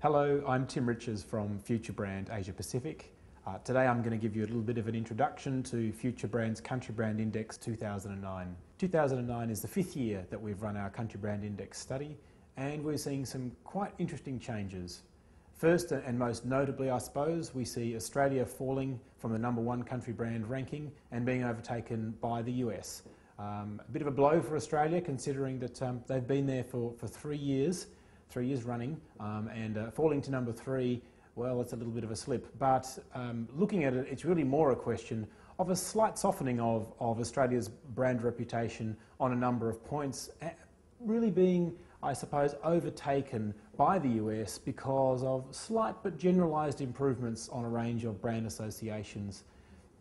Hello, I'm Tim Riches from FutureBrand Asia Pacific. Today I'm going to give you a little bit of an introduction to FutureBrand's Country Brand Index 2009. 2009 is the 5th year that we've run our Country Brand Index study, and we're seeing some quite interesting changes. First and most notably, I suppose, we see Australia falling from the #1 country brand ranking and being overtaken by the US. A bit of a blow for Australia, considering that they've been there for 3 years running, and falling to number 3, well, it's a little bit of a slip. But looking at it, it's really more a question of a slight softening of Australia's brand reputation on a number of points, really being, I suppose, overtaken by the US because of slight but generalised improvements on a range of brand associations.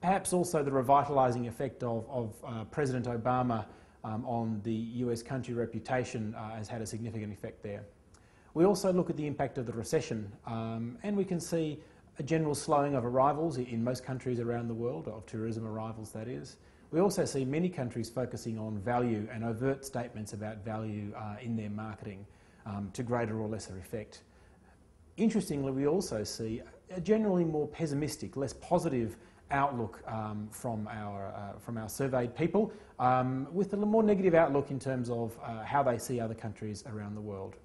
Perhaps also the revitalising effect of President Obama on the US country reputation has had a significant effect there. We also look at the impact of the recession, and we can see a general slowing of arrivals in most countries around the world, of tourism arrivals that is. We also see many countries focusing on value and overt statements about value in their marketing to greater or lesser effect. Interestingly, we also see a generally more pessimistic, less positive outlook from our surveyed people, with a more negative outlook in terms of how they see other countries around the world.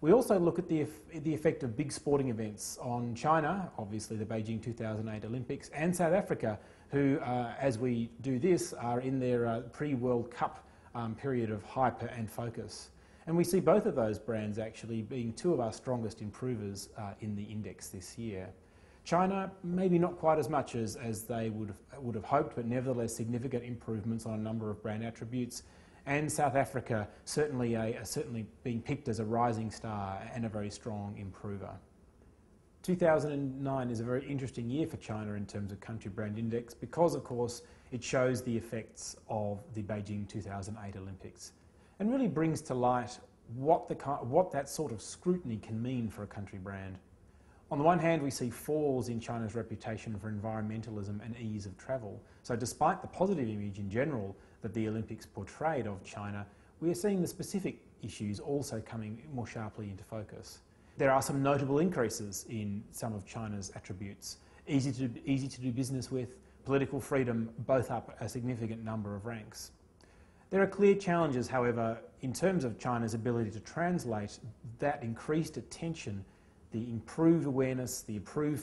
We also look at the effect of big sporting events on China, obviously the Beijing 2008 Olympics, and South Africa, who, as we do this, are in their pre-World Cup period of hype and focus. And we see both of those brands actually being two of our strongest improvers in the index this year. China, maybe not quite as much as they would have hoped, but nevertheless significant improvements on a number of brand attributes. And South Africa certainly being picked as a rising star and a very strong improver. 2009 is a very interesting year for China in terms of Country Brand Index because, of course, it shows the effects of the Beijing 2008 Olympics and really brings to light what that sort of scrutiny can mean for a country brand. On the one hand, we see falls in China's reputation for environmentalism and ease of travel. So despite the positive image in general that the Olympics portrayed of China, we are seeing the specific issues also coming more sharply into focus. There are some notable increases in some of China's attributes. Easy to do business with, political freedom, both up a significant number of ranks. There are clear challenges, however, in terms of China's ability to translate that increased attention, the improved awareness, the improved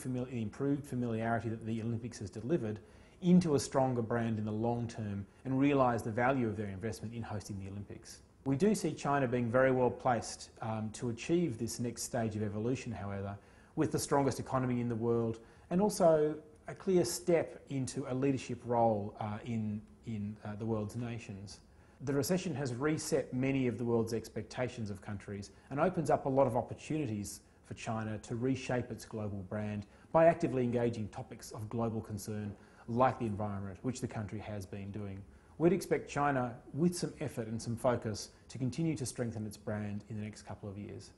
familiarity that the Olympics has delivered, into a stronger brand in the long term and realise the value of their investment in hosting the Olympics. We do see China being very well placed to achieve this next stage of evolution, however, with the strongest economy in the world and also a clear step into a leadership role in the world's nations. The recession has reset many of the world's expectations of countries and opens up a lot of opportunities for China to reshape its global brand by actively engaging topics of global concern like the environment, which the country has been doing. We'd expect China, with some effort and some focus, to continue to strengthen its brand in the next couple of years.